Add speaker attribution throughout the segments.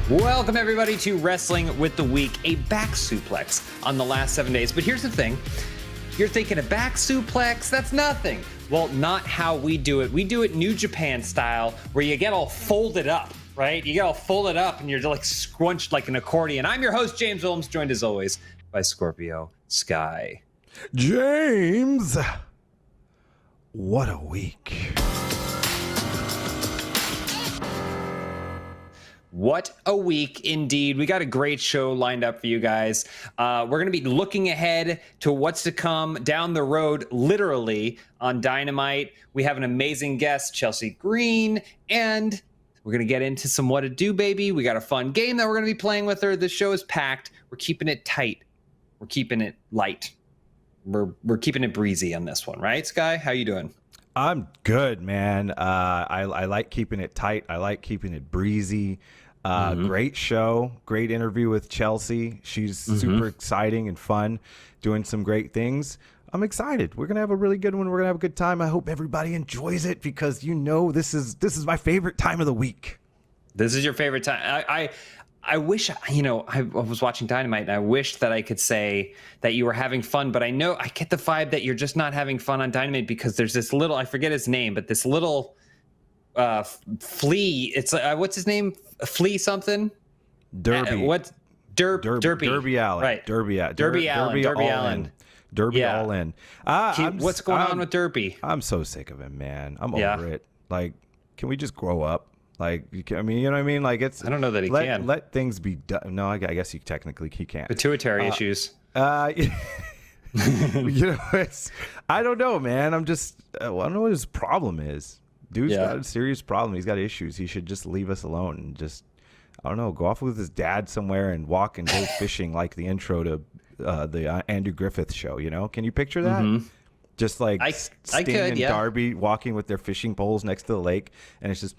Speaker 1: Welcome, everybody, to Wrestling with the Week, a back suplex on the last 7 days. But here's the thing. You're thinking a back suplex? That's nothing. Well, not how we do it. We do it New Japan style, where you get all folded up, right? You get all folded up, and you're like scrunched like an accordion. I'm your host, James Williams, joined as always by Scorpio Sky.
Speaker 2: James, what a week.
Speaker 1: What a week indeed. We got a great show lined up for you guys. We're going to be looking ahead to what's to come down the road, literally, on Dynamite. We have an amazing guest, Chelsea Green, and we're going to get into some What to Do, baby. We got a fun game that we're going to be playing with her. The show is packed. We're keeping it tight. We're keeping it light. We're keeping it breezy on this one, right, Sky? How you doing?
Speaker 2: I'm good, man. I like keeping it tight. I like keeping it breezy. Great show. Great interview with Chelsea. She's super exciting and fun, doing some great things. I'm excited. We're going to have a really good one. We're going to have a good time. I hope everybody enjoys it because, you know, this is my favorite time of the week.
Speaker 1: This is your favorite time. I wish, you know, I was watching Dynamite and I wish that I could say that you were having fun, but I get the vibe that you're just not having fun on Dynamite because there's this little, I forget his name, but this little flea. It's what's his name? Flea something?
Speaker 2: Derby.
Speaker 1: Derby
Speaker 2: Allen.
Speaker 1: Right.
Speaker 2: Derby
Speaker 1: Allen.
Speaker 2: All in.
Speaker 1: What's going on with Derby?
Speaker 2: I'm so sick of him, man. I'm over it. Like, can we just grow up? Like, I mean, you know what I mean? Like, it's.
Speaker 1: I don't know that he can.
Speaker 2: Let things be done. No, I guess he can't.
Speaker 1: Pituitary issues.
Speaker 2: You know, I don't know, man. I don't know what his problem is. Dude's got a serious problem. He's got issues. He should just leave us alone and just, I don't know, go off with his dad somewhere and walk and go fishing like the intro to the Andrew Griffith show, you know? Can you picture that? Just like Sting and Darby walking with their fishing poles next to the lake, and it's just,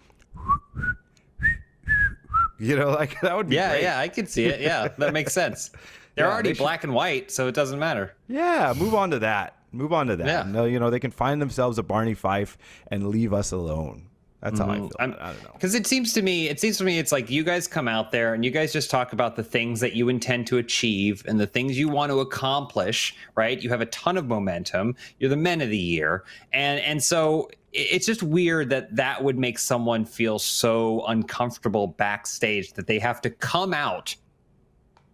Speaker 2: you know, like that would be great.
Speaker 1: Yeah, I could see it. Yeah, that makes sense. They're already black and white, so it doesn't matter.
Speaker 2: Yeah, move on to that.
Speaker 1: Yeah.
Speaker 2: No, you know, they can find themselves a Barney Fife and leave us alone. That's how I feel. I don't know.
Speaker 1: Because it seems to me, it's like you guys come out there and you guys just talk about the things that you intend to achieve and the things you want to accomplish, right? You have a ton of momentum. You're the men of the year. And so it's just weird that would make someone feel so uncomfortable backstage that they have to come out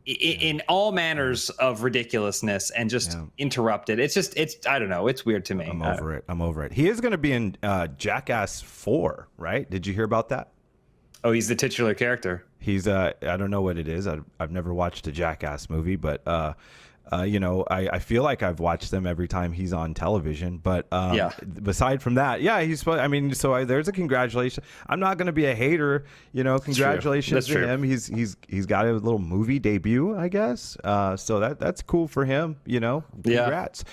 Speaker 1: in all manners of ridiculousness and just interrupt it. It's I don't know. It's weird to me.
Speaker 2: I'm over it. He is going to be in Jackass 4, right? Did you hear about that?
Speaker 1: Oh, he's the titular character.
Speaker 2: He's I don't know what it is. I've never watched a Jackass movie, but you know, I feel like I've watched them every time he's on television. But beside from that, there's a congratulations. I'm not going to be a hater, you know. Congratulations to him. He's got a little movie debut, I guess. So that's cool for him, you know. Congrats.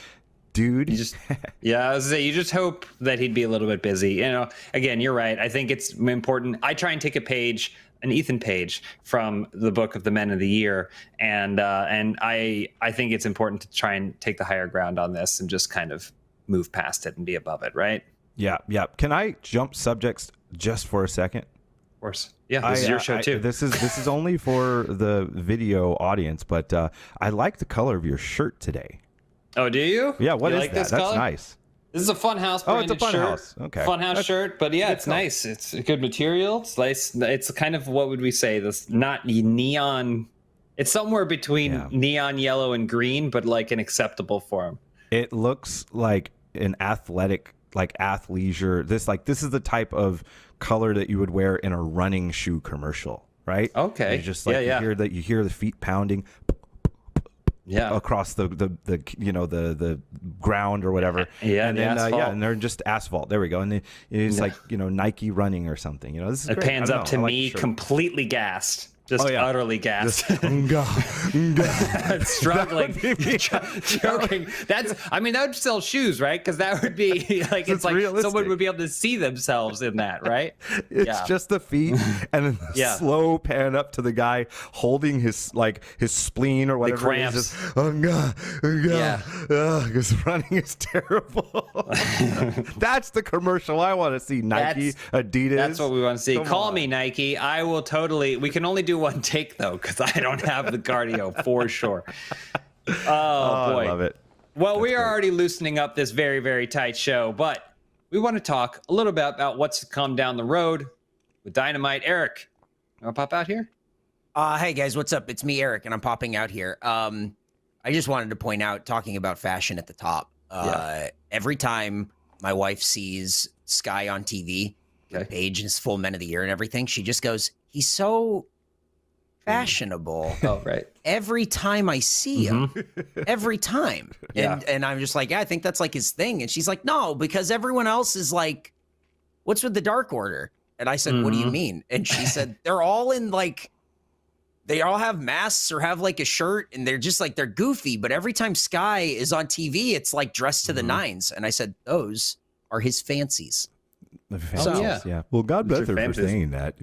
Speaker 2: Dude,
Speaker 1: I was gonna say, you just hope that he'd be a little bit busy. You know, again, you're right. I think it's important. I try and take an Ethan page from the book of the Men of the Year, and I think it's important to try and take the higher ground on this and just kind of move past it and be above it, right? Yeah.
Speaker 2: Can I jump subjects just for a second?
Speaker 1: Of course. Yeah, this is your show too.
Speaker 2: This is only for the video audience, but I like the color of your shirt today.
Speaker 1: Oh, do you?
Speaker 2: Yeah, what is
Speaker 1: like
Speaker 2: that?
Speaker 1: That's
Speaker 2: color? Nice.
Speaker 1: This is a Funhouse branded
Speaker 2: it's a
Speaker 1: shirt.
Speaker 2: Funhouse. Okay.
Speaker 1: Funhouse shirt, but yeah, it's nice. It's a good material. It's nice. It's kind of, what would we say? This not neon. It's somewhere between neon yellow and green, but like an acceptable form.
Speaker 2: It looks like an athletic, like athleisure. This is the type of color that you would wear in a running shoe commercial, right? Okay. You just you hear the feet pounding. Across the ground or whatever. And then and they're just asphalt. There we go. And it's like, you know, Nike running or something. You know, this is
Speaker 1: it
Speaker 2: great.
Speaker 1: Pans up to me completely gassed. Just utterly gassed. Struggling. Joking. That would sell shoes, right? Because that would be like, it's like realistic. Someone would be able to see themselves in that, right?
Speaker 2: It's just the feet and then the slow pan up to the guy holding his spleen or whatever.
Speaker 1: The cramps.
Speaker 2: Because running is terrible. That's the commercial I want to see. Nike, Adidas.
Speaker 1: That's what we want to see. Call me, Nike. I will totally. We can only do one take though, because I don't have the cardio for sure. Oh boy,
Speaker 2: I love it.
Speaker 1: Well, we are already loosening up this very, very tight show, but we want to talk a little bit about what's to come down the road with Dynamite. Eric, you want to pop out here?
Speaker 3: Hey guys, what's up? It's me, Eric, and I'm popping out here. I just wanted to point out, talking about fashion at the top. Every time my wife sees Sky on TV, Paige and his full Men of the Year and everything, she just goes, "He's so fashionable."
Speaker 1: Oh, right.
Speaker 3: Every time I see him, every time.
Speaker 1: Yeah.
Speaker 3: And I'm just like, yeah, I think that's like his thing. And she's like, no, because everyone else is like, what's with the Dark Order? And I said, what do you mean? And she said, they're all in like, they all have masks or have like a shirt and they're just like, they're goofy. But every time Sky is on TV, it's like dressed to the nines. And I said, those are his fancies.
Speaker 2: Yeah. Well, God bless her for saying that.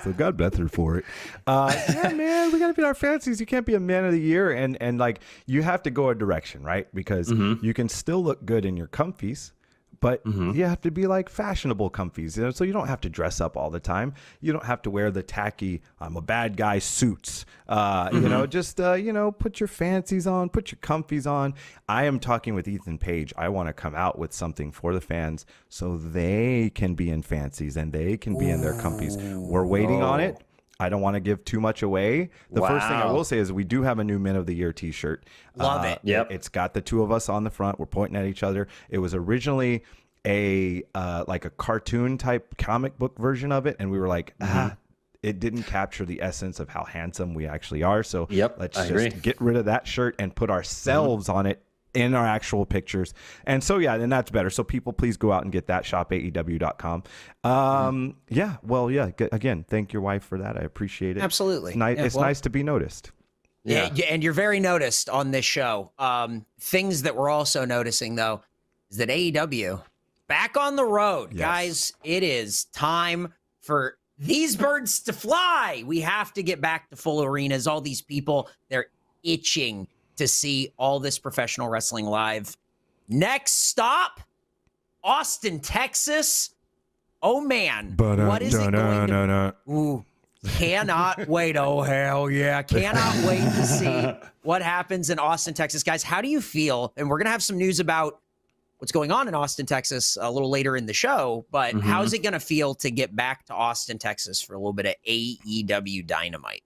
Speaker 2: So God bless her for it. Yeah, man, we got to be our fancies. You can't be a Man of the Year and like you have to go a direction, right? Because you can still look good in your comfies, but you have to be like fashionable comfies. You know? So you don't have to dress up all the time. You don't have to wear the tacky, I'm a bad guy suits. You know, just, you know, put your fancies on, put your comfies on. I am talking with Ethan Page. I want to come out with something for the fans so they can be in fancies and they can be in their comfies. We're waiting on it. I don't want to give too much away. The first thing I will say is we do have a new Men of the Year t-shirt.
Speaker 3: Love it.
Speaker 1: Yep.
Speaker 2: It's got the two of us on the front. We're pointing at each other. It was originally a like a cartoon type comic book version of it. And we were like, it didn't capture the essence of how handsome we actually are. So let's just get rid of that shirt and put ourselves on it in our actual pictures. And so, yeah, then that's better. So people, please go out and get that. Shop AEW.com. Yeah. Well, yeah. Again, thank your wife for that. I appreciate it.
Speaker 3: Absolutely.
Speaker 2: It's nice. It's nice to be noticed.
Speaker 3: Yeah. And you're very noticed on this show. Things that we're also noticing, though, is that AEW back on the road.
Speaker 2: Yes.
Speaker 3: Guys, it is time for these birds to fly. We have to get back to full arenas. All these people, they're itching to see all this professional wrestling live. Next stop, Austin, Texas. Oh, man. What is it going to be? Ooh, cannot wait. Oh, hell yeah. Cannot wait to see what happens in Austin, Texas. Guys, how do you feel? And we're going to have some news about what's going on in Austin, Texas a little later in the show. But how's it going to feel to get back to Austin, Texas for a little bit of AEW Dynamite?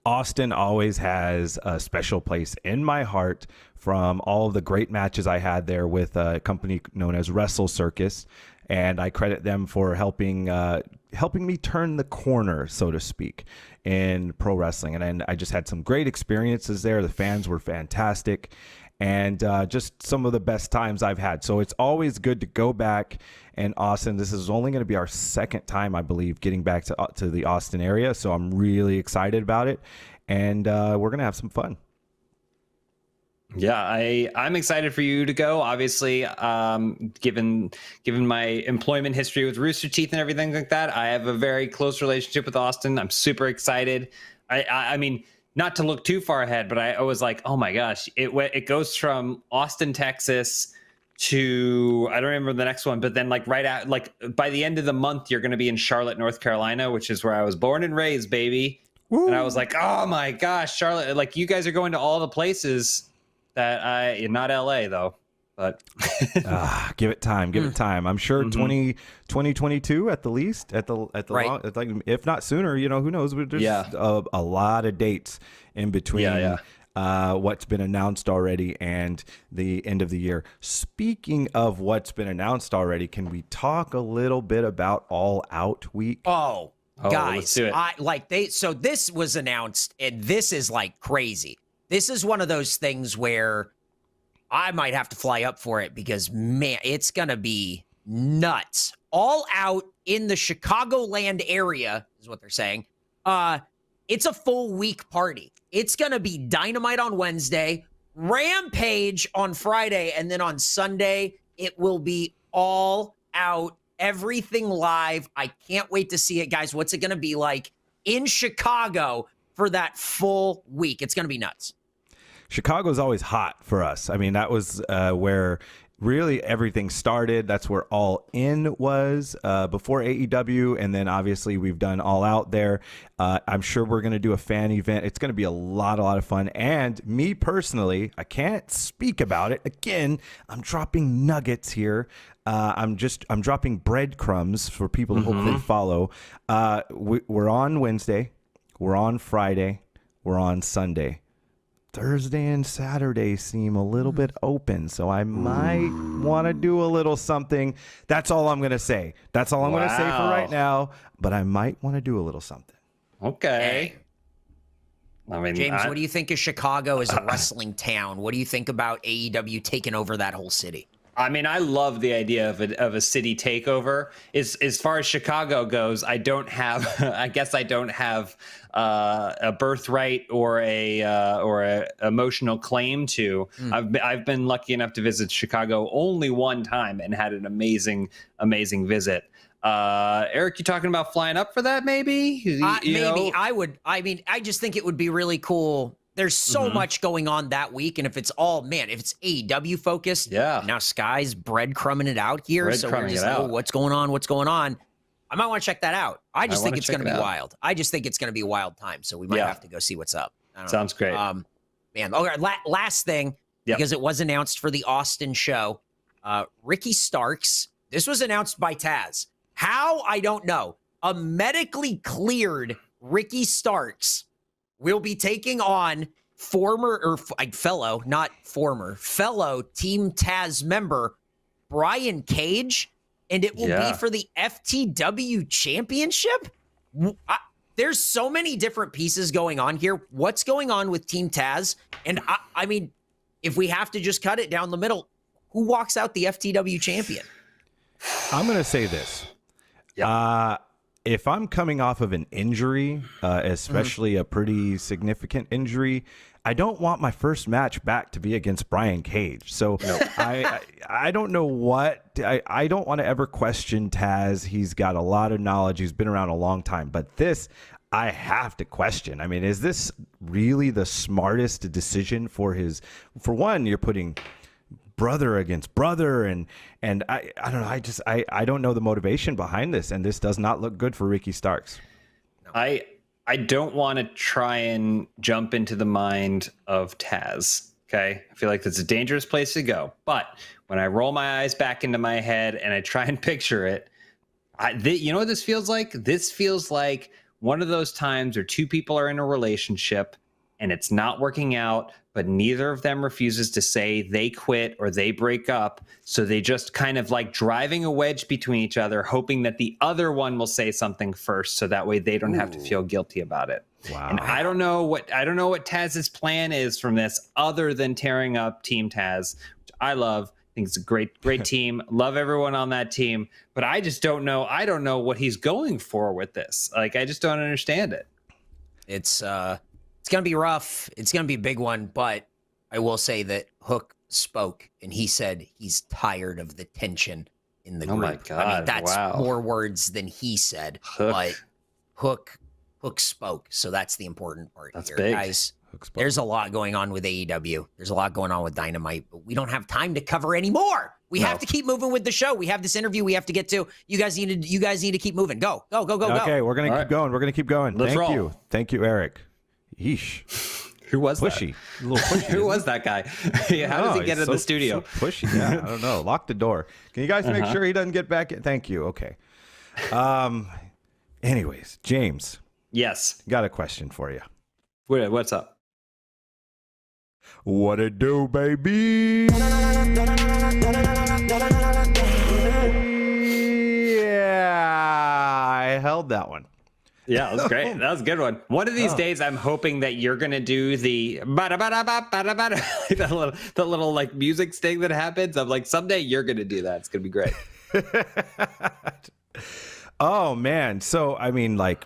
Speaker 2: Austin always has a special place in my heart from all of the great matches I had there with a company known as Wrestle Circus. And I credit them for helping me turn the corner, so to speak, in pro wrestling. And I just had some great experiences there. The fans were fantastic. And just some of the best times I've had. So it's always good to go back. And Austin, this is only going to be our second time, I believe, getting back to the Austin area. So I'm really excited about it. And we're going to have some fun.
Speaker 1: Yeah, I'm excited for you to go. Obviously, given my employment history with Rooster Teeth and everything like that, I have a very close relationship with Austin. I'm super excited. I mean, not to look too far ahead, but I was like, oh my gosh, it goes from Austin, Texas to, I don't remember the next one, but then like right out, like by the end of the month, you're going to be in Charlotte, North Carolina, which is where I was born and raised, baby. Woo. And I was like, oh my gosh, Charlotte, like you guys are going to all the places that not LA though, but
Speaker 2: give it time. Give it time. I'm sure 2022 at the least, at the
Speaker 3: right.
Speaker 2: long, like, if not sooner, you know, who knows? There's a lot of dates in between what's been announced already and the end of the year. Speaking of what's been announced already, can we talk a little bit about All Out Week?
Speaker 3: Oh guys,
Speaker 1: let's do it.
Speaker 3: So this was announced and this is like crazy. This is one of those things where I might have to fly up for it because, man, it's going to be nuts. All Out in the Chicagoland area is what they're saying. It's a full week party. It's going to be Dynamite on Wednesday, Rampage on Friday, and then on Sunday, it will be All Out, everything live. I can't wait to see it, guys. What's it going to be like in Chicago for that full week? It's going to be nuts.
Speaker 2: Chicago's always hot for us. I mean, that was where really everything started. That's where All In was before AEW, and then obviously we've done All Out there. I'm sure we're going to do a fan event. It's going to be a lot of fun. And me personally, I can't speak about it. Again, I'm dropping nuggets here. I'm dropping breadcrumbs for people to hopefully follow. We're on Wednesday. We're on Friday. We're on Sunday. Thursday and Saturday seem a little bit open, so I might want to do a little something. That's all I'm going to say. That's all I'm going to say for right now, but I might want to do a little something.
Speaker 1: Okay. I mean,
Speaker 3: James, what do you think of Chicago as a wrestling town? What do you think about AEW taking over that whole city?
Speaker 1: I mean, I love the idea of a city takeover. As far as Chicago goes, I don't have. I guess I don't have a birthright or a emotional claim to. I've been lucky enough to visit Chicago only one time and had an amazing visit. Eric, you talking about flying up for that? Maybe.
Speaker 3: Maybe I would. I mean, I just think it would be really cool. There's so much going on that week, and if it's AEW focused, now Sky's breadcrumbing it out here, so we're just like, what's going on? I might want to check that out. I just think it's going to be wild. I just think it's going to be a wild time, so we might have to go see what's up.
Speaker 1: Sounds great.
Speaker 3: Man, okay, last thing, because it was announced for the Austin show, Ricky Starks, this was announced by Taz. How? I don't know. A medically cleared Ricky Starks will be taking on fellow Team Taz member Brian Cage, and it will be for the FTW Championship. There's so many different pieces going on here. What's going on with Team Taz? And I mean, if we have to just cut it down the middle, who walks out the FTW champion?
Speaker 2: I'm going to say this. If I'm coming off of an injury, especially a pretty significant injury, I don't want my first match back to be against Brian Cage. So I don't know what I don't want to ever question Taz. He's got a lot of knowledge. He's been around a long time. But this, I have to question. I mean, is this really the smartest decision for one, you're putting brother against brother, and I don't know. I don't know the motivation behind this, and this does not look good for Ricky Starks.
Speaker 1: I don't want to try and jump into the mind of Taz. Okay, I feel like that's a dangerous place to go. But when I roll my eyes back into my head and I try and picture it, you know what this feels like? This feels like one of those times where two people are in a relationship and it's not working out, but neither of them refuses to say they quit or they break up. So they just kind of like driving a wedge between each other, hoping that the other one will say something first, so that way they don't have to feel guilty about it.
Speaker 2: Wow.
Speaker 1: And I don't know what Taz's plan is from this, other than tearing up Team Taz, which I love. I think it's a great team. Love everyone on that team, but I just don't know. I don't know what he's going for with this. Like, I just don't understand it.
Speaker 3: It's going to be rough. It's going to be a big one, but I will say that Hook spoke, and he said he's tired of the tension in the group.
Speaker 1: Oh, my God.
Speaker 3: I mean, that's
Speaker 1: wow.
Speaker 3: more words than he said, but Hook spoke, so that's the important part
Speaker 1: that's
Speaker 3: here.
Speaker 1: Big.
Speaker 3: Guys, there's a lot going on with AEW. There's a lot going on with Dynamite, but we don't have time to cover any more. We have to keep moving with the show. We have this interview we have to get to. You guys need to keep moving. Go.
Speaker 2: Okay, we're going to keep going. We're going to keep going.
Speaker 1: Let's roll.
Speaker 2: Thank you, Eric. Yeesh.
Speaker 1: Who was
Speaker 2: pushy?
Speaker 1: That?
Speaker 2: A little pushy.
Speaker 1: Who was that guy? How does he get in the studio?
Speaker 2: So pushy. Yeah, I don't know. Lock the door. Can you guys make sure he doesn't get back in? Thank you. Okay. Anyways, James.
Speaker 1: Yes.
Speaker 2: Got a question for you.
Speaker 1: What's up?
Speaker 2: What it do, baby? Yeah, I held that one.
Speaker 1: Yeah, that was great. That was a good one. One of these days, I'm hoping that you're gonna do the that little like music sting that happens. I'm like, someday you're gonna do that. It's gonna be great.
Speaker 2: Oh man, so I mean, like,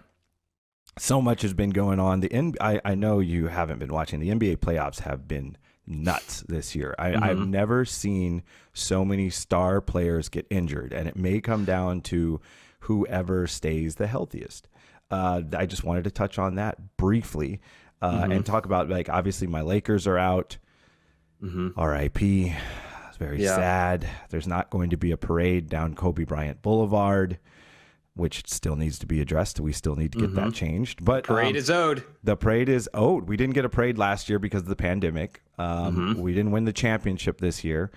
Speaker 2: so much has been going on. I know you haven't been watching. The NBA playoffs have been nuts this year. I've never seen so many star players get injured, and it may come down to whoever stays the healthiest. I just wanted to touch on that briefly and talk about, like, obviously my Lakers are out. RIP. very sad. There's not going to be a parade down Kobe Bryant Boulevard, which still needs to be addressed. We still need to get that changed. But
Speaker 1: parade is owed.
Speaker 2: The parade is owed. We didn't get a parade last year because of the pandemic. We didn't win the championship this year.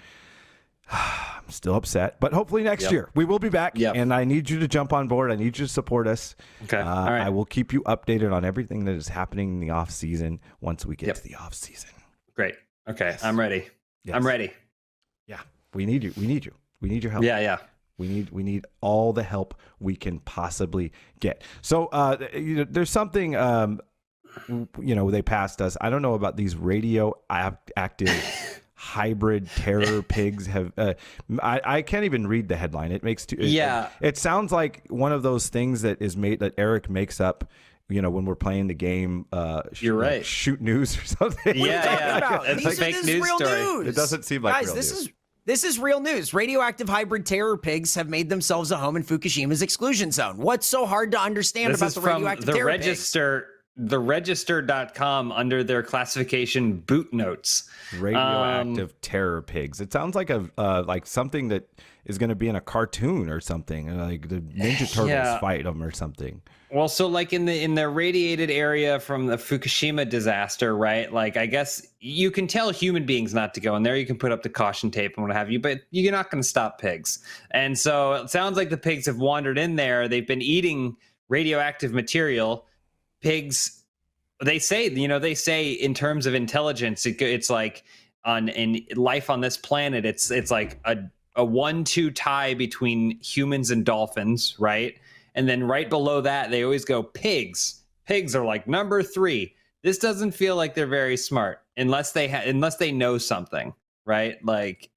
Speaker 2: I'm still upset, but hopefully next year we will be back. And I need you to jump on board. I need you to support us.
Speaker 1: Okay. All right.
Speaker 2: I will keep you updated on everything that is happening in the off season once we get to the off season.
Speaker 1: Great. Okay. I'm ready. I'm ready.
Speaker 2: Yeah. We need you. We need you. We need your help.
Speaker 1: Yeah.
Speaker 2: We need all the help we can possibly get. So there's something they passed us. I don't know about these radioactive hybrid terror pigs have I can't even read the headline. It makes it sounds like one of those things that is made that Eric makes up when we're playing the game
Speaker 1: you're right,
Speaker 2: shoot news or something.
Speaker 1: It's like fake news story.
Speaker 2: It doesn't seem like real news.
Speaker 3: This is real news. Radioactive hybrid terror pigs have made themselves a home in Fukushima's exclusion zone. What's so hard to understand about the radioactive terror pigs?
Speaker 1: The register.com under their classification boot notes.
Speaker 2: Radioactive terror pigs. It sounds like like something that is going to be in a cartoon or something. Like the Ninja Turtles fight them or something. Well,
Speaker 1: so like in the radiated area from the Fukushima disaster, right? Like I guess you can tell human beings not to go in there. You can put up the caution tape and what have you, but you're not going to stop pigs. And so it sounds like the pigs have wandered in there. They've been eating radioactive material. Pigs, they say in terms of intelligence, it's like in life on this planet, it's like a 1-2 tie between humans and dolphins, right? And then right below that, they always go pigs. Pigs are like number 3. This doesn't feel like they're very smart unless they know something, right? Like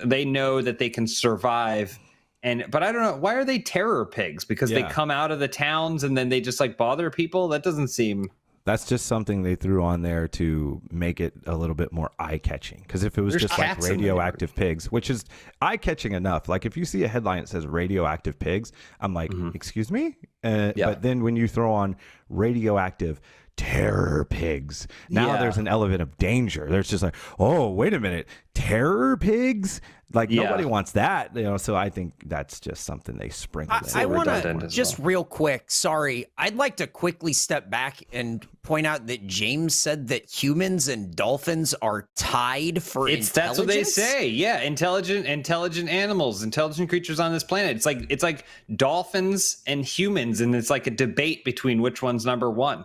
Speaker 1: they know that they can survive. But I don't know, why are they terror pigs? Because they come out of the towns and then they just like bother people? That doesn't seem...
Speaker 2: That's just something they threw on there to make it a little bit more eye-catching. Because if it was just like radioactive pigs, which is eye-catching enough. Like if you see a headline that says radioactive pigs, I'm like, excuse me? But then when you throw on radioactive terror pigs, now there's an element of danger. There's just like, oh, wait a minute, terror pigs? Like nobody wants that, so I think that's just something they sprinkled in.
Speaker 3: I want to just real quick, sorry, I'd like to quickly step back and point out that James said that humans and dolphins are tied for intelligence.
Speaker 1: That's what they say. Yeah, intelligent animals, intelligent creatures on this planet. It's like dolphins and humans, and it's like a debate between which one's number one.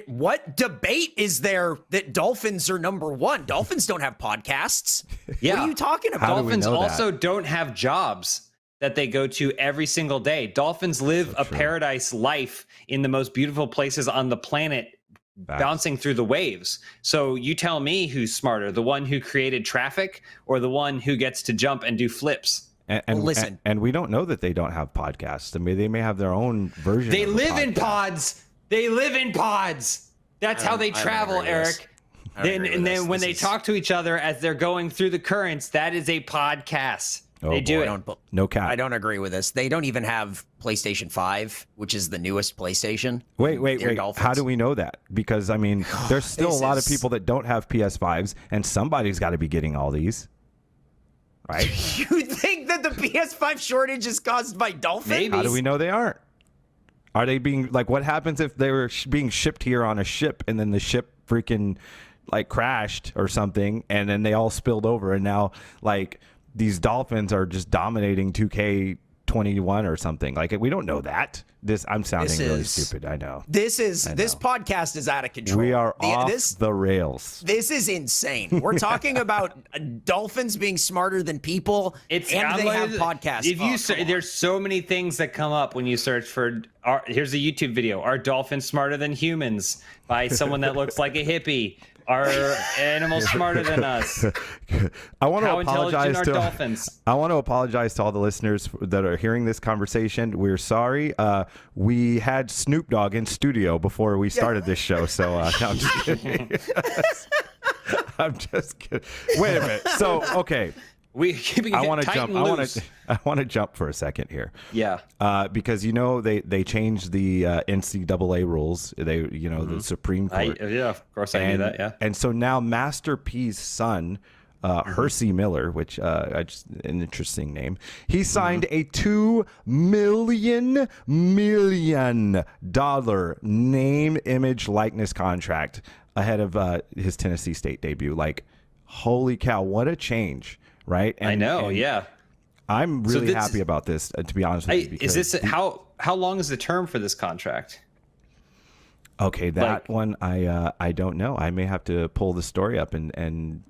Speaker 3: What debate is there that dolphins are number one? Dolphins don't have podcasts. What are you talking about?
Speaker 1: Dolphins also don't have jobs that they go to every single day. Dolphins live a paradise life in the most beautiful places on the planet, bouncing through the waves. So you tell me who's smarter, the one who created traffic or the one who gets to jump and do flips?
Speaker 2: And listen, and we don't know that they don't have podcasts. I mean, they may have their own version.
Speaker 1: They live in pods. They live in pods. That's how they travel, Eric. Then when they talk to each other as they're going through the currents, that is a podcast. They do it.
Speaker 2: No cap.
Speaker 3: I don't agree with this. They don't even have PlayStation 5, which is the newest PlayStation.
Speaker 2: Wait. How do we know that? Because, I mean, there's still a lot of people that don't have PS5s, and somebody's got to be getting all these. Right?
Speaker 3: You think that the PS5 shortage is caused by dolphins?
Speaker 1: Maybe.
Speaker 2: How do we know they aren't? Are they being like, what happens if they were being shipped here on a ship and then the ship freaking like crashed or something and then they all spilled over and now like these dolphins are just dominating 2K21 or something? Like we don't know that. I'm sounding really stupid. I know.
Speaker 3: This podcast is out of control.
Speaker 2: We are off the rails.
Speaker 3: This is insane. We're talking about dolphins being smarter than people, and they have podcasts.
Speaker 1: There's so many things that come up when you search for. Here's a YouTube video. Are dolphins smarter than humans? By someone that looks like a hippie. Are animals smarter than us? How intelligent are dolphins?
Speaker 2: I want to apologize to all the listeners that are hearing this conversation. We're sorry. We had Snoop Dogg in studio before we started this show, so no, I'm just kidding. I'm just kidding. Wait a minute. So, okay. I want to jump for a second here.
Speaker 1: Yeah.
Speaker 2: Because they changed the NCAA rules. The Supreme Court.
Speaker 1: Of course I knew that. Yeah.
Speaker 2: And so now Master P's son Hersey Miller, which just an interesting name. He signed a $2 million name, image, likeness contract ahead of his Tennessee State debut. Like, holy cow, what a change, right?
Speaker 1: I know, yeah.
Speaker 2: I'm really happy about this, to be honest with you.
Speaker 1: Is this how long is the term for this contract?
Speaker 2: Okay, that one I don't know. I may have to pull the story up and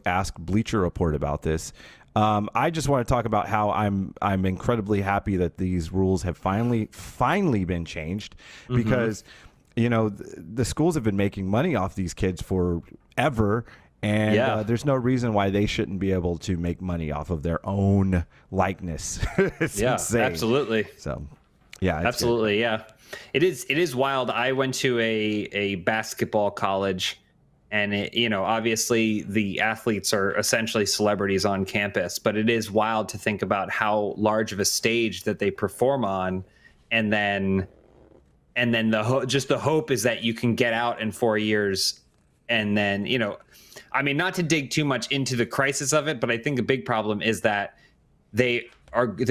Speaker 2: ask Bleacher Report about this. I just want to talk about how I'm incredibly happy that these rules have finally been changed, because the schools have been making money off these kids forever. And there's no reason why they shouldn't be able to make money off of their own likeness. It's insane.
Speaker 1: Absolutely.
Speaker 2: So, yeah,
Speaker 1: absolutely, yeah. It is wild. I went to a basketball college, and obviously the athletes are essentially celebrities on campus. But it is wild to think about how large of a stage that they perform on, and then the hope is that you can get out in 4 years, and then I mean, not to dig too much into the crisis of it, but I think a big problem is that they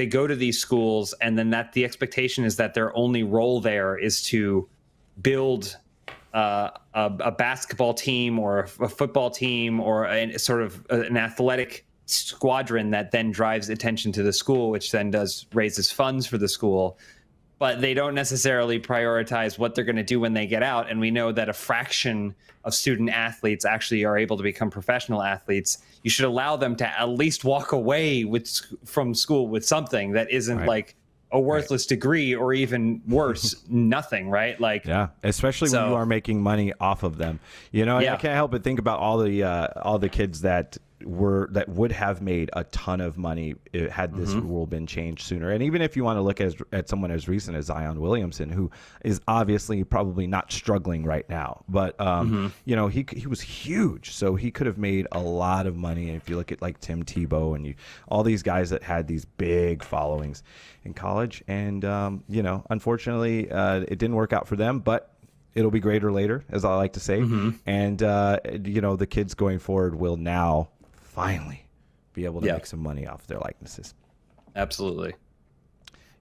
Speaker 1: go to these schools, and then that the expectation is that their only role there is to build a basketball team or a football team or sort of an athletic squadron that then drives attention to the school, which then raises funds for the school. But they don't necessarily prioritize what they're going to do when they get out. And we know that a fraction of student athletes actually are able to become professional athletes. You should allow them to at least walk away from school with something that isn't like a worthless degree, or even worse, nothing, right? Like,
Speaker 2: yeah, especially when you are making money off of them. I can't help but think about all the kids that would have made a ton of money had this rule been changed sooner. And even if you want to look at someone as recent as Zion Williamson, who is obviously probably not struggling right now, but he was huge, so he could have made a lot of money. And if you look at like Tim Tebow and all these guys that had these big followings in college, and unfortunately it didn't work out for them, but it'll be greater later, as I like to say. And the kids going forward will now finally be able to make some money off their likenesses.
Speaker 1: Absolutely.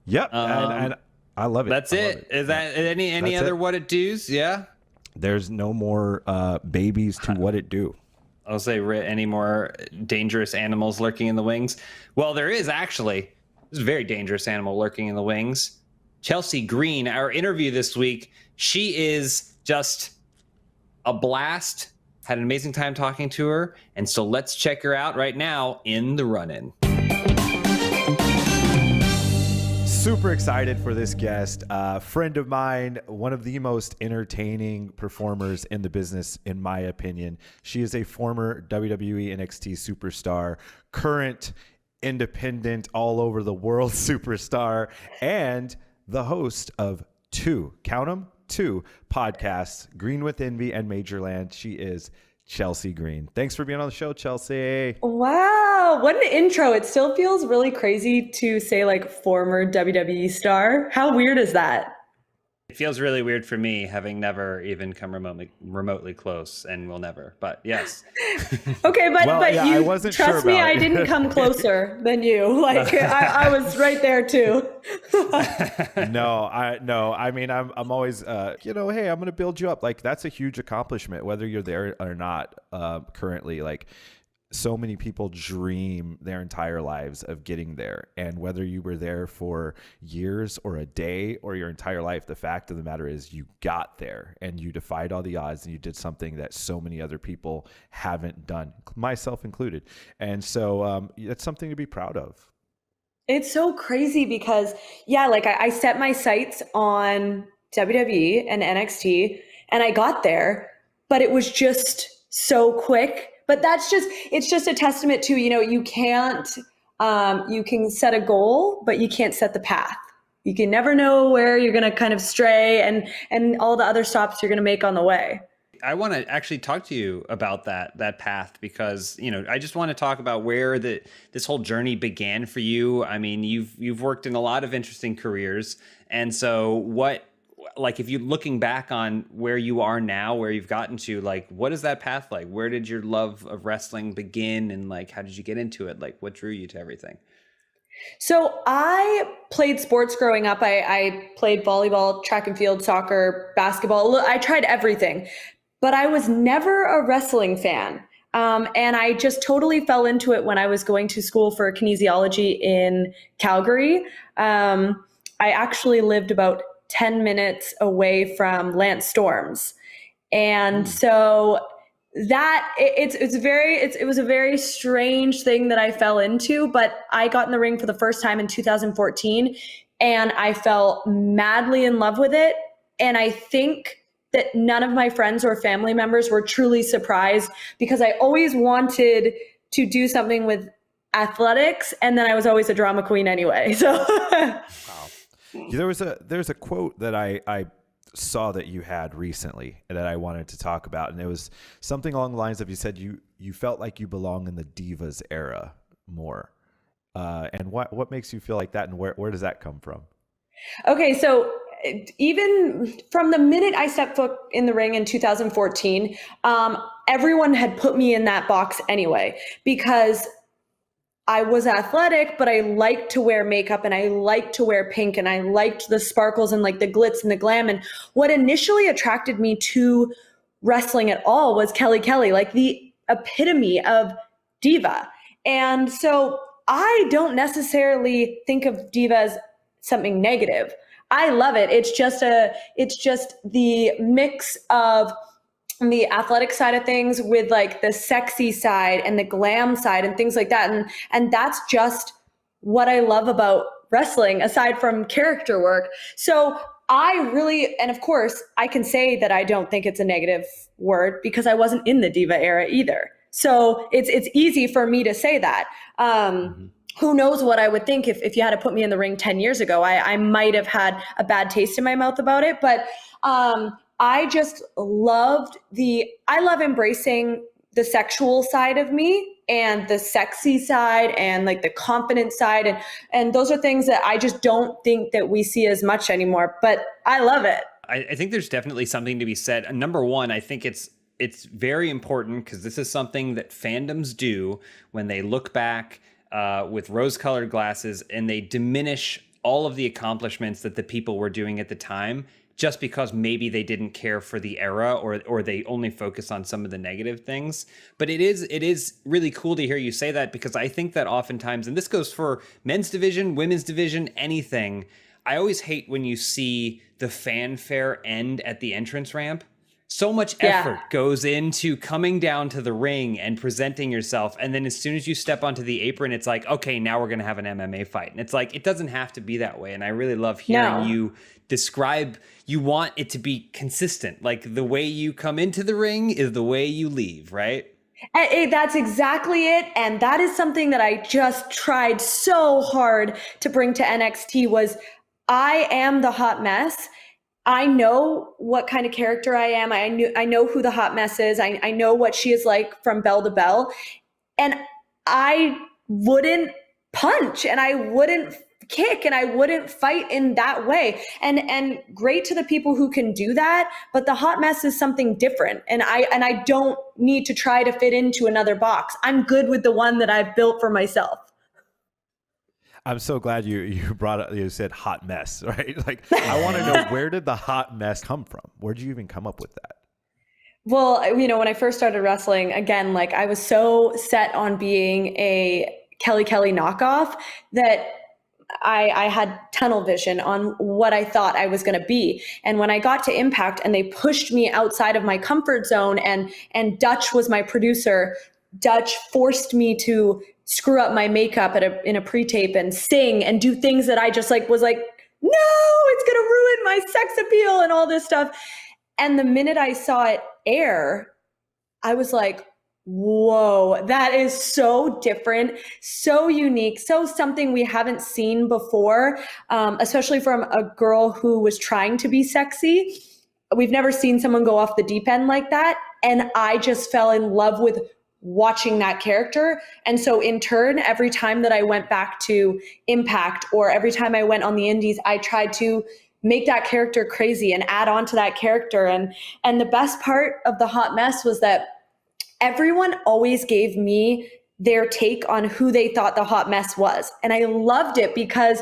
Speaker 2: Yep. And I love it.
Speaker 1: That's it. Is that any other what it do's? Yeah.
Speaker 2: There's no more babies to what it do.
Speaker 1: I'll say any more dangerous animals lurking in the wings. Well, there is actually. There's a very dangerous animal lurking in the wings. Chelsea Green, our interview this week, she is just a blast. Had an amazing time talking to her. And so let's check her out right now in the run-in.
Speaker 2: Super excited for this guest. Friend of mine, one of the most entertaining performers in the business, in my opinion. She is a former WWE NXT superstar, current independent all over the world superstar, and the host of two podcasts, Green with Envy and Majorland. She is Chelsea Green. Thanks for being on the show, Chelsea.
Speaker 4: Wow, what an intro. It still feels really crazy to say like former WWE star. How weird is that?
Speaker 1: It feels really weird for me, having never even come remotely close, and will never. But yes.
Speaker 4: Okay, but you
Speaker 2: I wasn't
Speaker 4: trust
Speaker 2: sure
Speaker 4: me,
Speaker 2: about
Speaker 4: I
Speaker 2: it.
Speaker 4: didn't come closer than you. Like I was right there too.
Speaker 2: No. I mean, I'm always, hey, I'm going to build you up. Like, that's a huge accomplishment, whether you're there or not. Currently, like, so many people dream their entire lives of getting there, and whether you were there for years or a day or your entire life, the fact of the matter is you got there and you defied all the odds, and you did something that so many other people haven't done, myself included. And so it's something to be proud of.
Speaker 4: It's so crazy because like I set my sights on WWE and NXT, and I got there, but it was just so quick. But it's just a testament to, you can't, you can set a goal, but you can't set the path. You can never know where you're going to kind of stray and all the other stops you're going to make on the way.
Speaker 1: I want to actually talk to you about that path, because, I just want to talk about where this whole journey began for you. I mean, you've worked in a lot of interesting careers. And so like if you're looking back on where you are now, where you've gotten to, like, what is that path like? Where did your love of wrestling begin? And like, how did you get into it? Like, what drew you to everything?
Speaker 4: So I played sports growing up. I played volleyball, track and field, soccer, basketball. I tried everything, but I was never a wrestling fan. And I just totally fell into it when I was going to school for kinesiology in Calgary. I actually lived about 10 minutes away from Lance Storms. And so that it was a very strange thing that I fell into, but I got in the ring for the first time in 2014 and I fell madly in love with it. And I think that none of my friends or family members were truly surprised because I always wanted to do something with athletics. And then I was always a drama queen anyway. So
Speaker 2: wow. There's a quote that I saw that you had recently that I wanted to talk about, and it was something along the lines of, you said you felt like you belong in the Divas era more, and what makes you feel like that, and where does that come from?
Speaker 4: Okay, so even from the minute I stepped foot in the ring in 2014, everyone had put me in that box anyway, because I was athletic, but I liked to wear makeup and I liked to wear pink and I liked the sparkles and like the glitz and the glam. And what initially attracted me to wrestling at all was Kelly, like the epitome of diva. And so I don't necessarily think of diva as something negative. I love it. It's just the mix of the athletic side of things with like the sexy side and the glam side and things like that. And that's just what I love about wrestling aside from character work. So and of course I can say that I don't think it's a negative word because I wasn't in the diva era either. So it's easy for me to say that. Who knows what I would think if you had to put me in the ring 10 years ago. I might have had a bad taste in my mouth about it, but I just love embracing the sexual side of me and the sexy side and like the confident side. And those are things that I just don't think that we see as much anymore, but I love it.
Speaker 1: I think there's definitely something to be said. Number one, I think it's very important because this is something that fandoms do when they look back with rose-colored glasses and they diminish all of the accomplishments that the people were doing at the time, just because maybe they didn't care for the era or they only focus on some of the negative things. But it is really cool to hear you say that, because I think that oftentimes, and this goes for men's division, women's division, anything, I always hate when you see the fanfare end at the entrance ramp. So much effort goes into coming down to the ring and presenting yourself. And then as soon as you step onto the apron, it's like, okay, now we're going to have an MMA fight. And it's like, it doesn't have to be that way. And I really love hearing you describe, you want it to be consistent. Like the way you come into the ring is the way you leave, right?
Speaker 4: That's exactly it. And that is something that I just tried so hard to bring to NXT was I am the hot mess. I know what kind of character I am. I know who the hot mess is. I know what she is like from bell to bell. And I wouldn't punch and I wouldn't kick and I wouldn't fight in that way. And great to the people who can do that, but the hot mess is something different. And I don't need to try to fit into another box. I'm good with the one that I've built for myself.
Speaker 2: I'm so glad you brought up, you said hot mess, right? Like, I want to know, where did the hot mess come from? Where did you even come up with that?
Speaker 4: Well, when I first started wrestling, again, like I was so set on being a Kelly knockoff that I had tunnel vision on what I thought I was going to be. And when I got to Impact and they pushed me outside of my comfort zone and Dutch was my producer, Dutch forced me to screw up my makeup in a pre-tape and sing and do things that I just was like, no, it's going to ruin my sex appeal and all this stuff. And the minute I saw it air, I was like, whoa, that is so different, so unique, so something we haven't seen before, especially from a girl who was trying to be sexy. We've never seen someone go off the deep end like that. And I just fell in love with watching that character. And so in turn, every time that I went back to Impact or every time I went on the indies, I tried to make that character crazy and add on to that character. And the best part of the hot mess was that everyone always gave me their take on who they thought the hot mess was. And I loved it because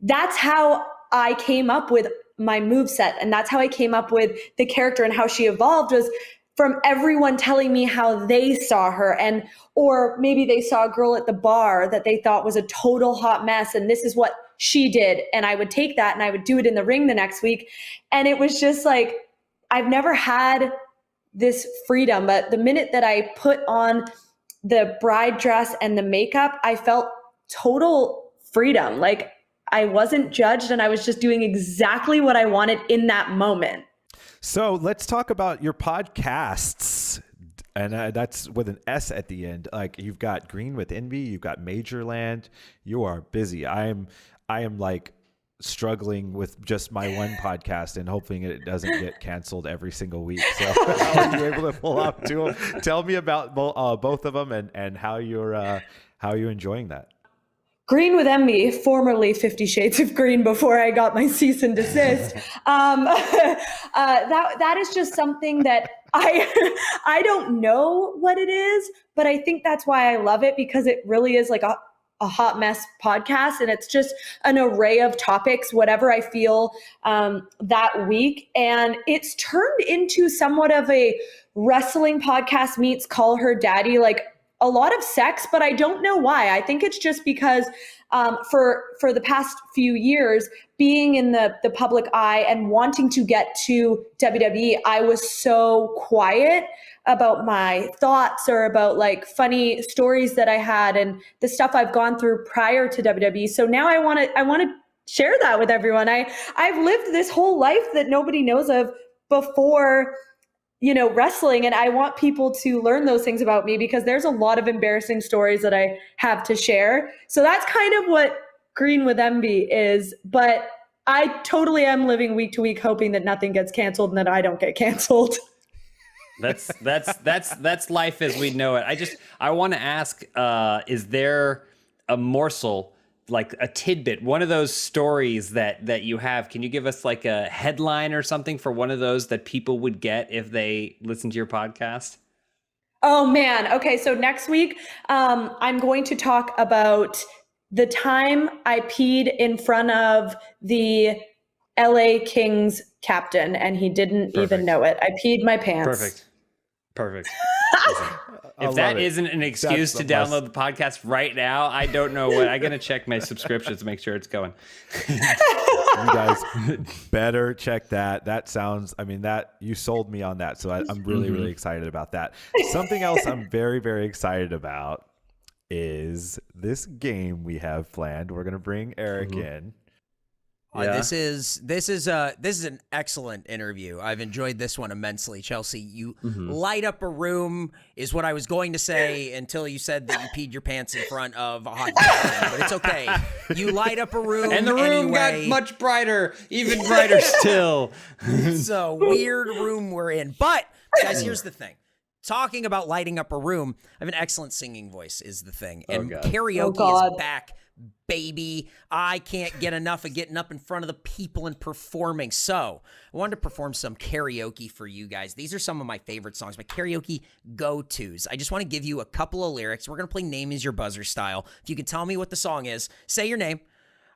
Speaker 4: that's how I came up with my moveset. And that's how I came up with the character and how she evolved, was from everyone telling me how they saw her. And, or maybe they saw a girl at the bar that they thought was a total hot mess, and this is what she did. And I would take that and I would do it in the ring the next week. And it was just like, I've never had this freedom, but the minute that I put on the bride dress and the makeup, I felt total freedom. Like I wasn't judged and I was just doing exactly what I wanted in that moment.
Speaker 2: So let's talk about your podcasts. And that's with an S at the end. Like you've got Green with Envy, you've got Majorland. You are busy. I am like struggling with just my one podcast and hoping it doesn't get canceled every single week. So how are you able to pull up to them? Tell me about both of them and how you're enjoying that.
Speaker 4: Green with Envy, formerly 50 Shades of Green before I got my cease and desist. That is just something that I don't know what it is, but I think that's why I love it, because it really is like a hot mess podcast, and it's just an array of topics, whatever I feel that week. And it's turned into somewhat of a wrestling podcast meets Call Her Daddy, like a lot of sex, but I don't know why. I think it's just because for the past few years, being in the public eye and wanting to get to WWE, I was so quiet about my thoughts or about like funny stories that I had and the stuff I've gone through prior to WWE. So now I want to share that with everyone. I've lived this whole life that nobody knows of before, wrestling. And I want people to learn those things about me, because there's a lot of embarrassing stories that I have to share. So that's kind of what Green with Envy is. But I totally am living week to week, hoping that nothing gets canceled and that I don't get canceled.
Speaker 1: That's life as we know it. I want to ask, is there a morsel, like a tidbit, one of those stories that you have? Can you give us like a headline or something for one of those that people would get if they listen to your podcast?
Speaker 4: Oh man. Okay. So next week, I'm going to talk about the time I peed in front of the LA Kings captain and he didn't even know it. I peed my pants.
Speaker 1: Perfect. If that isn't an excuse to download the podcast right now, I don't know what. I'm going to check my subscriptions to make sure it's going.
Speaker 2: You guys better check that. That sounds, you sold me on that. So I'm really, really excited about that. Something else I'm very, very excited about is this game we have planned. We're going to bring Eric in.
Speaker 3: Yeah. This is an excellent interview. I've enjoyed this one immensely. Chelsea, you light up a room is what I was going to say until you said that you peed your pants in front of a hot dog, but it's okay. You light up a room,
Speaker 1: and the room got much brighter, even brighter still.
Speaker 3: It's a weird room we're in. But guys, here's the thing. Talking about lighting up a room, I have an excellent singing voice is the thing. And karaoke is back, baby. I can't get enough of getting up in front of the people and performing. So I wanted to perform some karaoke for you guys. These are some of my favorite songs, my karaoke go-tos. I just want to give you a couple of lyrics. We're going to play Name is Your Buzzer style. If you can tell me what the song is, say your name.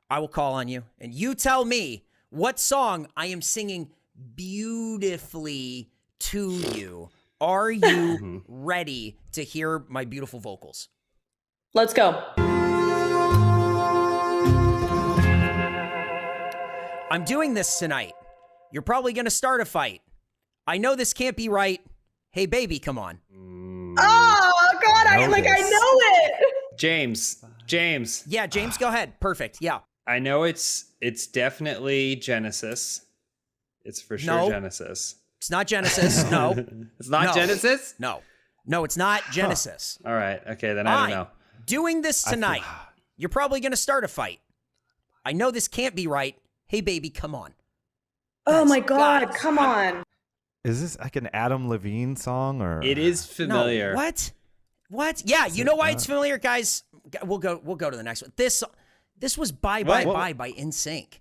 Speaker 3: I will call on you. And you tell me what song I am singing beautifully to you. Are you ready to hear my beautiful vocals?
Speaker 4: Let's go.
Speaker 3: I'm doing this tonight. You're probably going to start a fight. I know this can't be right. Hey, baby, come on.
Speaker 4: Oh, God, I know it.
Speaker 1: James.
Speaker 3: Yeah, James, go ahead. Perfect. Yeah.
Speaker 1: I know it's definitely Genesis. It's for sure Genesis.
Speaker 3: It's not Genesis. No.
Speaker 1: It's not Genesis?
Speaker 3: No, it's not Genesis.
Speaker 1: All right. Okay, then I don't know.
Speaker 3: Doing this tonight. You're probably going to start a fight. I know this can't be right. Hey, baby, come on.
Speaker 4: Oh, my God. Come on.
Speaker 2: Is this like an Adam Levine song? Or
Speaker 1: it is familiar.
Speaker 3: No, what? Yeah, you know why it's familiar, guys? We'll go to the next one. This was Bye by NSYNC.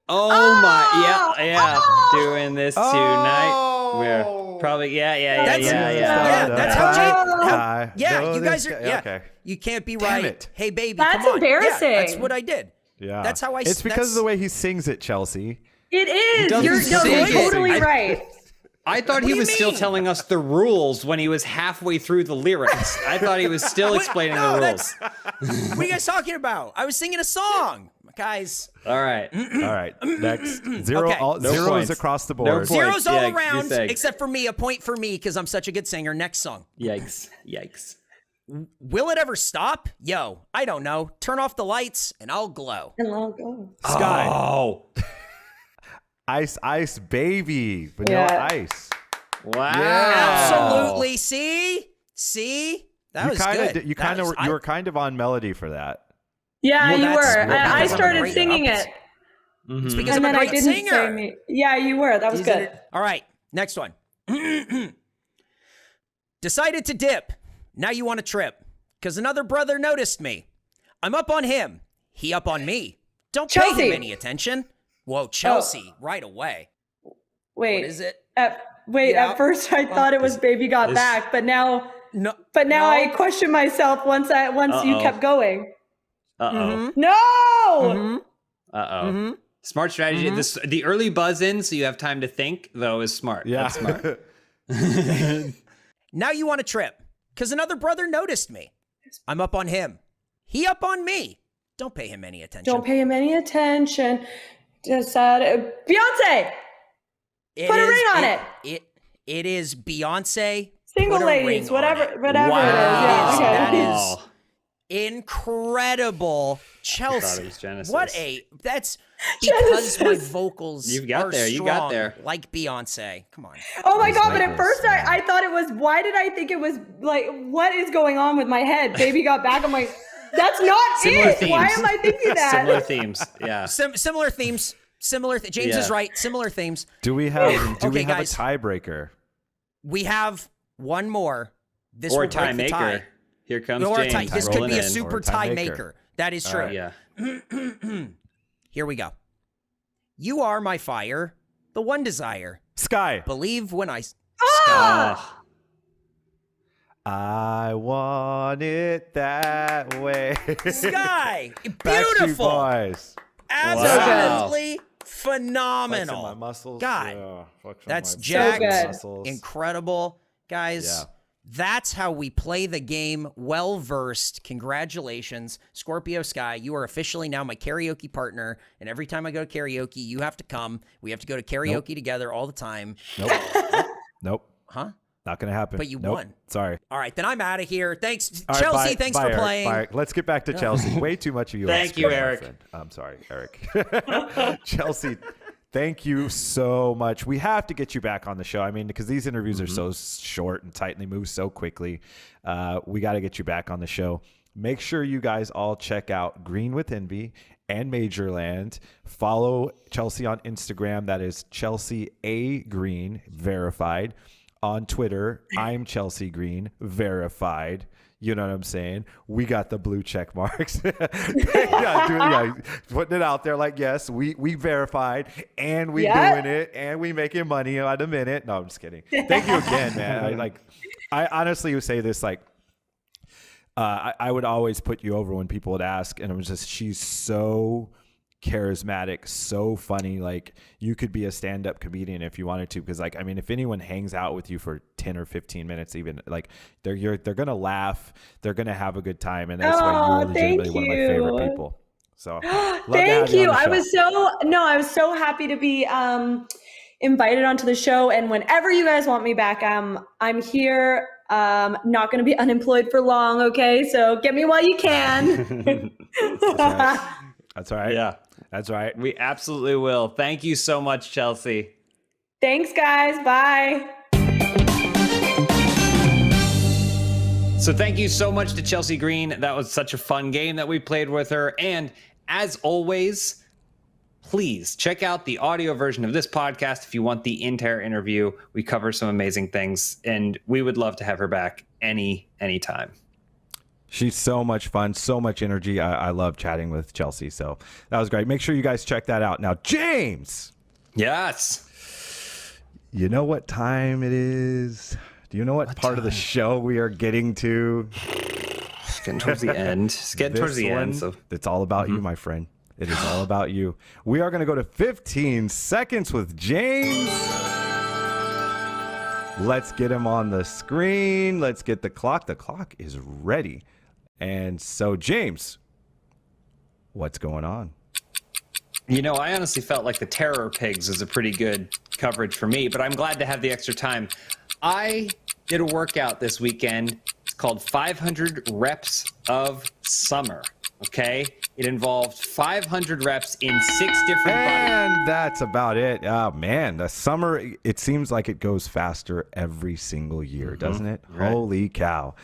Speaker 1: Oh my, yeah, doing this tonight. We're probably, yeah.
Speaker 3: That's how James. You guys are.
Speaker 2: Okay.
Speaker 3: You can't be
Speaker 2: Damn
Speaker 3: right.
Speaker 2: it.
Speaker 3: Hey, baby,
Speaker 4: That's
Speaker 3: come on.
Speaker 4: embarrassing.
Speaker 3: Yeah, that's what I did.
Speaker 2: Yeah.
Speaker 3: That's how I.
Speaker 2: It's because of the way he sings it, Chelsea.
Speaker 4: It is.
Speaker 1: doesn't
Speaker 4: You're
Speaker 1: sing it.
Speaker 4: totally right.
Speaker 1: I thought he was still telling us the rules when he was halfway through the lyrics. I thought he was still explaining the rules.
Speaker 3: What are you guys talking about? I was singing a song, guys.
Speaker 1: All right.
Speaker 2: All right. Next. Zero.
Speaker 3: Okay.
Speaker 2: All,
Speaker 1: No
Speaker 2: zeros
Speaker 1: points.
Speaker 2: across the
Speaker 1: No
Speaker 2: board.
Speaker 1: points.
Speaker 3: Zeros all
Speaker 1: Yeah,
Speaker 3: around,
Speaker 1: you say.
Speaker 3: except for me. A point for me because I'm such a good singer. Next song.
Speaker 1: Yikes.
Speaker 3: Will it ever stop? Yo, I don't know. Turn off the lights and I'll glow.
Speaker 4: And I'll go.
Speaker 2: Sky.
Speaker 1: Oh.
Speaker 2: Ice, baby. Vanilla Ice.
Speaker 1: Wow.
Speaker 2: Yeah.
Speaker 3: Absolutely. See? That was good.
Speaker 2: You were kind of on melody for that.
Speaker 4: Yeah,
Speaker 3: Well,
Speaker 4: you
Speaker 3: that's
Speaker 4: were.
Speaker 3: because
Speaker 4: I
Speaker 3: I'm a
Speaker 4: started
Speaker 3: great
Speaker 4: singing
Speaker 3: artist.
Speaker 4: it.
Speaker 3: It's because
Speaker 4: And
Speaker 3: I'm
Speaker 4: then
Speaker 3: a
Speaker 4: I
Speaker 3: great
Speaker 4: didn't
Speaker 3: singer.
Speaker 4: say me. Yeah, you were. That was good.
Speaker 3: All right, next one. Decided to dip. Now you want to trip. Because another brother noticed me. I'm up on him. He up on me. Don't pay
Speaker 4: Chelsea.
Speaker 3: him any attention. Whoa, Chelsea, right away.
Speaker 4: Wait.
Speaker 3: What is it?
Speaker 4: At first I thought it was Baby Got Back, but now
Speaker 3: No.
Speaker 4: I question myself once you kept going.
Speaker 1: Uh-oh.
Speaker 4: No!
Speaker 1: Uh-oh. Smart strategy. The early buzz in, so you have time to think, though, is smart.
Speaker 2: Yeah.
Speaker 1: That's smart.
Speaker 3: Now you want to trip. Because another brother noticed me. I'm up on him. He up on me. Don't pay him any attention.
Speaker 4: Don't pay him any attention. Just Beyonce! Put a ring on it.
Speaker 3: It is Beyonce.
Speaker 4: Single
Speaker 3: Put a
Speaker 4: ladies,
Speaker 3: ring on
Speaker 4: whatever
Speaker 3: it.
Speaker 4: it is. Yeah, okay.
Speaker 3: That is incredible. Chelsea.
Speaker 1: it was Genesis.
Speaker 3: That's because my
Speaker 4: Genesis.
Speaker 3: vocals
Speaker 1: You got
Speaker 3: are
Speaker 1: there, you got
Speaker 3: strong,
Speaker 1: there.
Speaker 3: like Beyonce. Come on.
Speaker 4: Oh my God, but at
Speaker 2: Nicholas,
Speaker 4: first I thought it was, why did I think it was like, what is going on with my head? Baby Got Back. I'm like, that's not
Speaker 1: Similar
Speaker 4: it.
Speaker 1: themes.
Speaker 4: Why am I thinking that?
Speaker 1: Similar themes. Yeah.
Speaker 3: Similar themes. James is right. Similar themes.
Speaker 2: Do we have
Speaker 3: Okay,
Speaker 2: a
Speaker 3: guys.
Speaker 2: tiebreaker?
Speaker 3: We have one more. This
Speaker 1: Or
Speaker 3: will
Speaker 1: a tie
Speaker 3: break the
Speaker 1: maker.
Speaker 3: tie.
Speaker 1: Here comes
Speaker 3: Or a
Speaker 1: James.
Speaker 3: tie. This could
Speaker 1: rolling
Speaker 3: be a
Speaker 1: in.
Speaker 3: super
Speaker 2: Or a tie
Speaker 3: tie
Speaker 2: maker.
Speaker 3: maker. That is true.
Speaker 1: Yeah.
Speaker 3: Here we go. You are my fire, the one desire.
Speaker 2: Sky.
Speaker 3: Believe when I.
Speaker 1: Ah.
Speaker 2: I want it that way.
Speaker 3: Sky!
Speaker 2: Backstreet
Speaker 3: Beautiful!
Speaker 2: Boys.
Speaker 3: Absolutely
Speaker 2: Flexing
Speaker 3: phenomenal.
Speaker 2: my muscles.
Speaker 3: God,
Speaker 2: Yeah, flexing
Speaker 3: that's
Speaker 2: my
Speaker 3: jacked.
Speaker 2: muscles.
Speaker 3: Incredible. Guys,
Speaker 2: Yeah.
Speaker 3: that's how we play the game. Well versed. Congratulations. Scorpio Sky, you are officially now my karaoke partner. And every time I go to karaoke, you have to come. We have to go to karaoke together all the time.
Speaker 2: Nope.
Speaker 3: Huh?
Speaker 2: Not gonna happen.
Speaker 3: But you
Speaker 2: Nope.
Speaker 3: won.
Speaker 2: Sorry.
Speaker 3: All right, then I'm out of here. Thanks,
Speaker 2: All right,
Speaker 3: Chelsea.
Speaker 2: bye-
Speaker 3: Thanks
Speaker 2: bye,
Speaker 3: for
Speaker 2: Eric.
Speaker 3: playing.
Speaker 2: Bye. Let's get back to Chelsea. Way too much of you.
Speaker 1: Thank you, Eric.
Speaker 2: Friend. I'm sorry, Eric. Chelsea, thank you so much. We have to get you back on the show. I mean, because these interviews are so short and tight and they move so quickly. We got to get you back on the show. Make sure you guys all check out Green with Envy and Majorland. Follow Chelsea on Instagram. That is Chelsea A. Green, verified. On Twitter, I'm Chelsea Green, verified. You know what I'm saying? We got the blue check marks. Putting it out there like, yes, we verified and we doing it and we making money at a minute. No, I'm just kidding. Thank you again, man. I honestly would say this, I would always put you over when people would ask, and it was just, she's so charismatic, so funny. Like, you could be a stand-up comedian if you wanted to, because if anyone hangs out with you for 10 or 15 minutes, even, they're gonna laugh, they're gonna have a good time, and that's why you're legitimately one of my favorite people. So
Speaker 4: thank you. I was so happy to be invited onto the show, and whenever you guys want me back, I'm here. Not going to be unemployed for long. Okay, so get me while you can.
Speaker 2: That's all right.
Speaker 1: Yeah.
Speaker 2: That's right.
Speaker 1: We absolutely will. Thank you so much, Chelsea.
Speaker 4: Thanks, guys. Bye.
Speaker 1: So thank you so much to Chelsea Green. That was such a fun game that we played with her. And as always, please check out the audio version of this podcast if you want the entire interview. We cover some amazing things, and we would love to have her back anytime.
Speaker 2: She's so much fun, so much energy. I love chatting with Chelsea. So that was great. Make sure you guys check that out. Now, James.
Speaker 1: Yes.
Speaker 2: You know what time it is? Do you know what part of the show we are getting to?
Speaker 1: It's getting towards the end. It's getting towards the end. So
Speaker 2: it's all about you, my friend. It is all about you. We are going to go to 15 seconds with James. Let's get him on the screen. Let's get the clock. The clock is ready. And so, James, what's going on?
Speaker 1: You know, I honestly felt like the Terror Pigs is a pretty good coverage for me, but I'm glad to have the extra time. I did a workout this weekend. It's called 500 Reps of Summer. Okay? It involved 500 reps in 6 different bodies.
Speaker 2: And that's about it. Oh, man. The summer, it seems like it goes faster every single year, doesn't it?
Speaker 1: Right.
Speaker 2: Holy cow.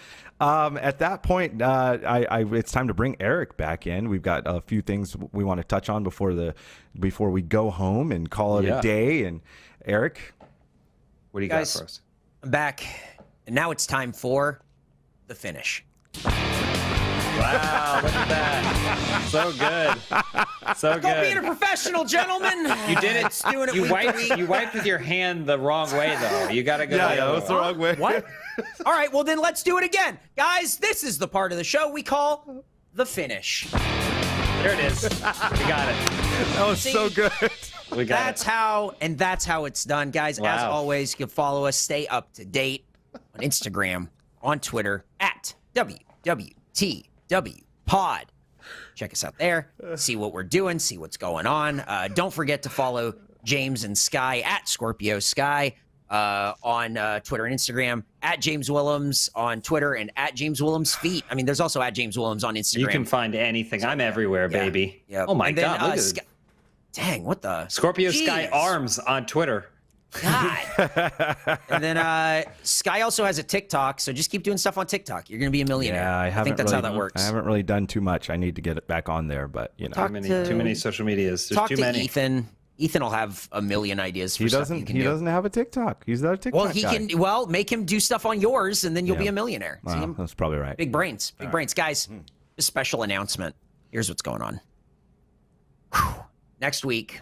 Speaker 2: At that point, it's time to bring Eric back in. We've got a few things we want to touch on before we go home and call it a day. And Eric,
Speaker 1: what do you got for us?
Speaker 3: I'm back, and now it's time for the finish.
Speaker 1: Wow, look at that. So good. So good.
Speaker 3: Go being a professional, gentlemen.
Speaker 1: You did it.
Speaker 3: Doing it
Speaker 1: you
Speaker 3: week to
Speaker 1: wiped,
Speaker 3: week.
Speaker 1: you wiped with your hand the wrong way, though. You got to go.
Speaker 2: yeah, that's the wrong way.
Speaker 3: What? All right, well, then let's do it again. Guys, this is the part of the show we call the finish.
Speaker 1: There it is. We got it.
Speaker 2: That was so good.
Speaker 1: We got
Speaker 3: That's how it's done, guys. As
Speaker 1: Wow.
Speaker 3: always, you can follow us, stay up to date on Instagram, on Twitter, at WWTW Pod. Check us out there, see what we're doing, see what's going on. Don't forget to follow James and Sky at Scorpio Sky on Twitter and Instagram, at James Willems on Twitter, and at James Willems Feet. I mean, there's also at James Willems on Instagram.
Speaker 1: You can find anything. I'm everywhere, baby.
Speaker 3: Yeah.
Speaker 1: Oh my
Speaker 3: And then,
Speaker 1: God. Look at
Speaker 3: Sky- Dang, what the?
Speaker 1: Scorpio Sky
Speaker 3: Jeez.
Speaker 1: Arms on Twitter.
Speaker 3: God. And then Sky also has a TikTok, so just keep doing stuff on TikTok. You're gonna be a millionaire.
Speaker 2: Yeah,
Speaker 3: I think that's how that works.
Speaker 2: I haven't really done too much. I need to get it back on there, but you know,
Speaker 1: Too many social medias. There's
Speaker 3: Talk
Speaker 1: too
Speaker 3: to
Speaker 1: many.
Speaker 3: Ethan. Ethan will have a million ideas for
Speaker 2: he
Speaker 3: stuff
Speaker 2: doesn't.
Speaker 3: you can
Speaker 2: He
Speaker 3: do.
Speaker 2: doesn't have a TikTok. He's not a TikTok
Speaker 3: Well, he
Speaker 2: guy.
Speaker 3: can. Well, make him do stuff on yours, and then you'll be a millionaire. See
Speaker 2: Wow,
Speaker 3: him?
Speaker 2: that's probably right.
Speaker 3: Big brains. Big brains, guys. A special announcement. Here's what's going on. Next week,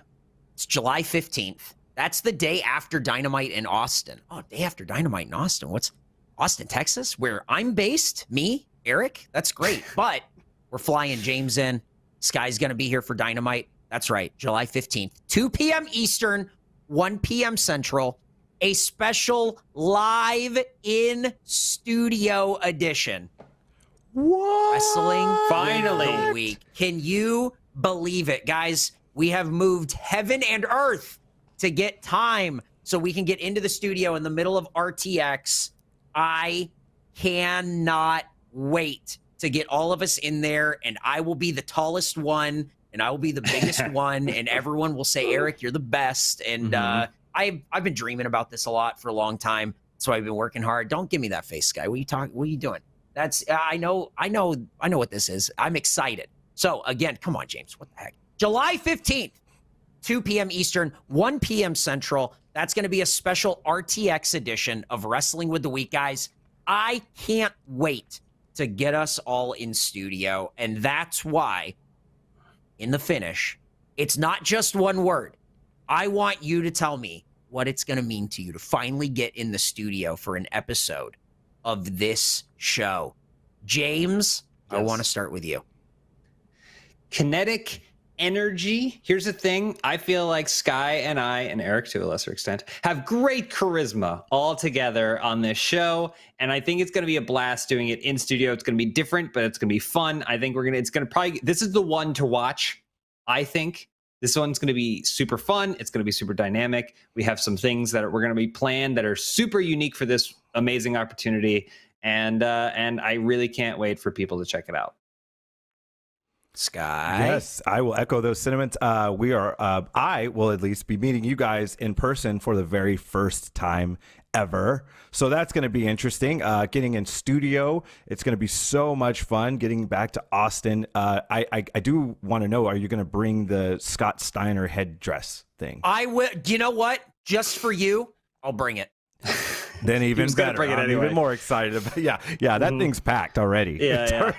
Speaker 3: it's July 15th. That's the day after Dynamite in Austin. Oh, day after Dynamite in Austin. What's Austin, Texas, where I'm based? Me, Eric. That's great. But we're flying James in. Sky's going to be here for Dynamite. That's right. July 15th, 2 p.m. Eastern, 1 p.m. Central. A special live in studio edition.
Speaker 2: What?
Speaker 3: Wrestling
Speaker 1: Finally.
Speaker 3: with the Week. Can you believe it, guys? We have moved heaven and earth to get time so we can get into the studio in the middle of RTX. I cannot wait to get all of us in there, and I will be the tallest one, and I will be the biggest one, and everyone will say, Eric, you're the best. And I've been dreaming about this a lot for a long time, so I've been working hard. Don't give me that face, Sky. What are you doing? That's I know what this is. I'm excited. So again, come on, James. What the heck? July 15th, 2 p.m. Eastern, 1 p.m. Central. That's going to be a special RTX edition of Wrestling with the Week, guys. I can't wait to get us all in studio. And that's why, in the finish, it's not just one word. I want you to tell me what it's going to mean to you to finally get in the studio for an episode of this show. James, I
Speaker 1: Yes.
Speaker 3: want to start with you.
Speaker 1: Kinetic energy. Here's the thing. I feel like Sky and I, and Eric to a lesser extent, have great charisma all together on this show. And I think it's going to be a blast doing it in studio. It's going to be different, but it's going to be fun. I think this is the one to watch. I think this one's going to be super fun. It's going to be super dynamic. We have some things that we're going to be planned that are super unique for this amazing opportunity. And I really can't wait for people to check it out.
Speaker 3: Sky.
Speaker 2: Yes, I will echo those sentiments. I will at least be meeting you guys in person for the very first time ever. So that's going to be interesting. Getting in studio, it's going to be so much fun. Getting back to Austin. I do want to know, are you going to bring the Scott Steiner headdress thing?
Speaker 3: I will. You know what? Just for you, I'll bring it.
Speaker 2: Then even
Speaker 1: was gonna
Speaker 2: better.
Speaker 1: bring it
Speaker 2: I'm
Speaker 1: anyway.
Speaker 2: even more excited about. Yeah, that thing's packed already.
Speaker 1: Yeah,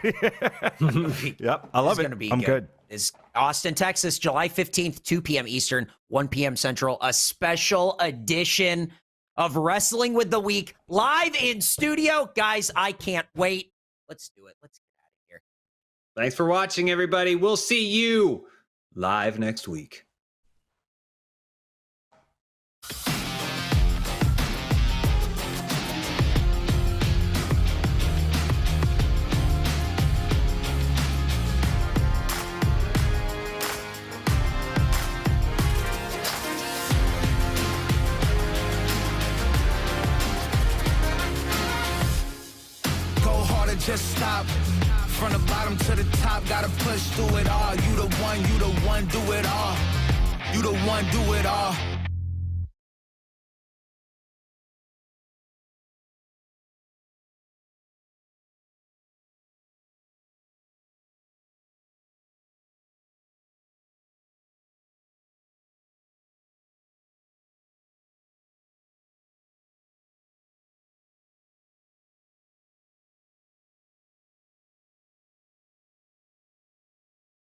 Speaker 2: Yep, I love it.
Speaker 3: Gonna be
Speaker 2: I'm good.
Speaker 3: Is Austin, Texas, July 15th, 2 p.m. Eastern, 1 p.m. Central, a special edition of Wrestling with the Week live in studio. Guys, I can't wait. Let's do it. Let's get out of here.
Speaker 1: Thanks for watching, everybody. We'll see you live next week.
Speaker 5: Just stop. From the bottom to the top, gotta push through it all. You the one, do it all. You the one, do it all.